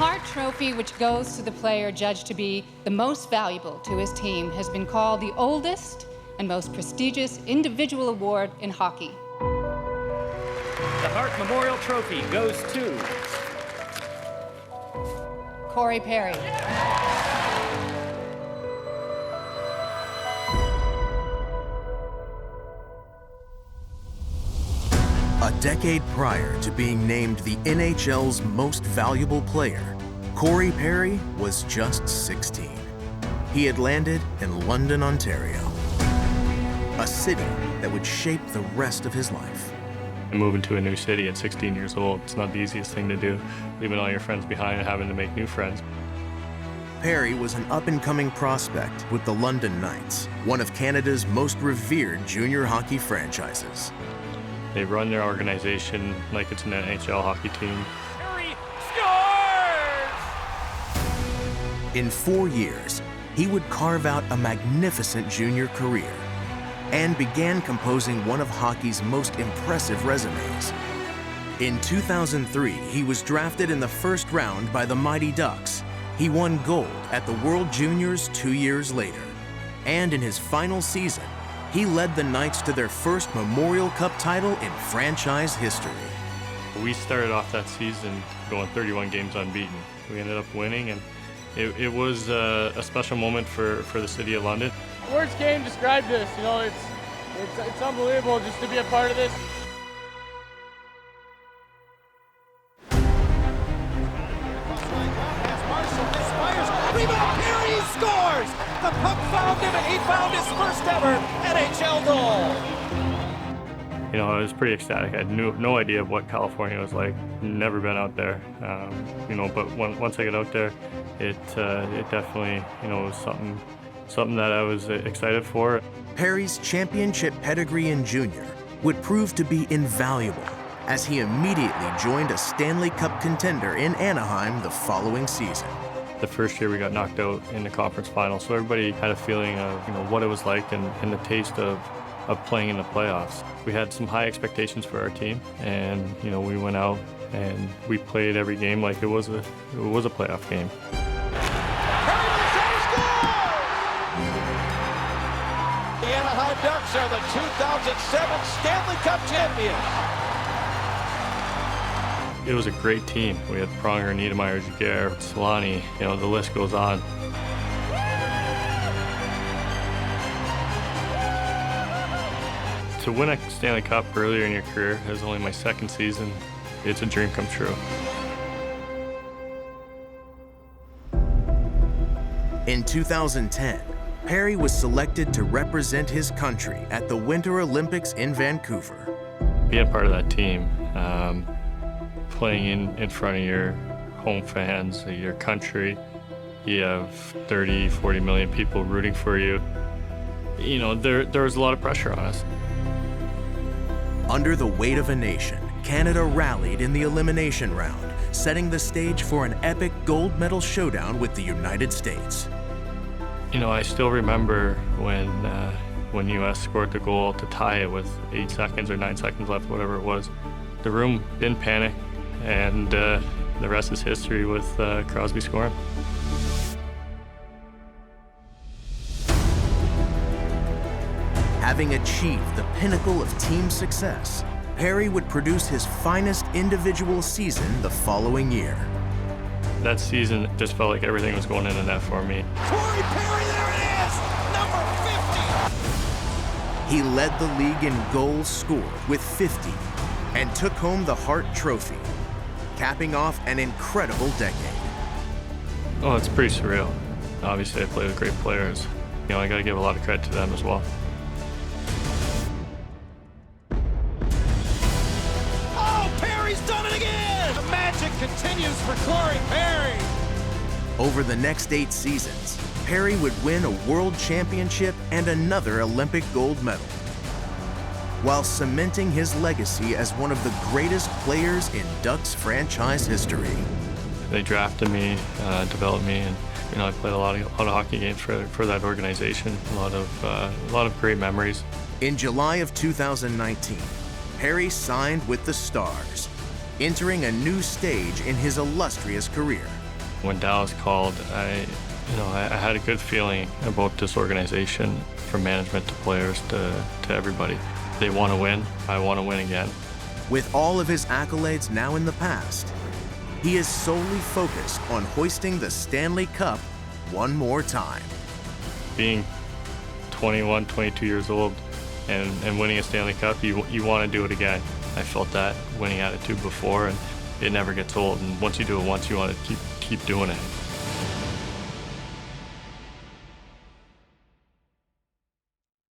Hart Trophy, which goes to the player judged to be the most valuable to his team, has been called the oldest and most prestigious individual award in hockey. The Hart Memorial Trophy goes to Corey Perry. A decade prior to being named the NHL's most valuable player, Corey Perry was just 16. He had landed in London, Ontario, a city that would shape the rest of his life. Moving to a new city at 16 years old, it's not the easiest thing to do, leaving all your friends behind and having to make new friends. Perry was an up-and-coming prospect with the London Knights, one of Canada's most revered junior hockey franchises. They run their organization like it's an NHL hockey team. Perry scores! In 4 years, he would carve out a magnificent junior career and began composing one of hockey's most impressive resumes. In 2003, he was drafted in the first round by the Mighty Ducks. He won gold at the World Juniors 2 years later. And in his final season, he led the Knights to their first Memorial Cup title in franchise history. We started off that season going 31 games unbeaten. We ended up winning, and it was a special moment for the city of London. Words can't describe this, you know, it's unbelievable just to be a part of this. Rebound, Perry scores! The puck found him, and he found his first ever NHL goal. You know, I was pretty ecstatic. I had no idea what California was like. Never been out there, you know. But once I got out there, it definitely, you know, was something that I was excited for. Perry's championship pedigree in junior would prove to be invaluable, as he immediately joined a Stanley Cup contender in Anaheim the following season. The first year we got knocked out in the conference final, so everybody had a feeling of, you know, what it was like and the taste of playing in the playoffs. We had some high expectations for our team, and you know, we went out and we played every game like it was a playoff game. The Anaheim Ducks are the 2007 Stanley Cup champions. It was a great team. We had Pronger, Niedermeyer, Jaguar, Solani, you know, the list goes on. To win a Stanley Cup earlier in your career is only my second season. It's a dream come true. In 2010, Perry was selected to represent his country at the Winter Olympics in Vancouver. Being part of that team, playing in front of your home fans, your country, you have 30, 40 million people rooting for you. You know, there was a lot of pressure on us. Under the weight of a nation, Canada rallied in the elimination round, setting the stage for an epic gold medal showdown with the United States. You know, I still remember when U.S. scored the goal to tie it with 8 seconds or 9 seconds left, whatever it was. The room didn't panic, and the rest is history with Crosby scoring. Having achieved the pinnacle of team success, Perry would produce his finest individual season the following year. That season just felt like everything was going in the net for me. Corey Perry, there it is! Number 50! He led the league in goals scored with 50 and took home the Hart Trophy, capping off an incredible decade. Oh, it's pretty surreal. Obviously, I play with great players. You know, I got to give a lot of credit to them as well. Oh, Perry's done it again! The magic continues for Corey Perry. Over the next 8 seasons, Perry would win a world championship and another Olympic gold medal, while cementing his legacy as one of the greatest players in Ducks franchise history. They drafted me, developed me, and you know, I played a lot of hockey games for that organization. A lot of great memories. In July of 2019, Perry signed with the Stars, entering a new stage in his illustrious career. When Dallas called, I had a good feeling about this organization, from management to players to everybody. They want to win. I want to win again. With all of his accolades now in the past, he is solely focused on hoisting the Stanley Cup one more time. Being 21, 22 years old and winning a Stanley Cup, you want to do it again. I felt that winning attitude before, and it never gets old. And once you do it once, you want to keep doing it.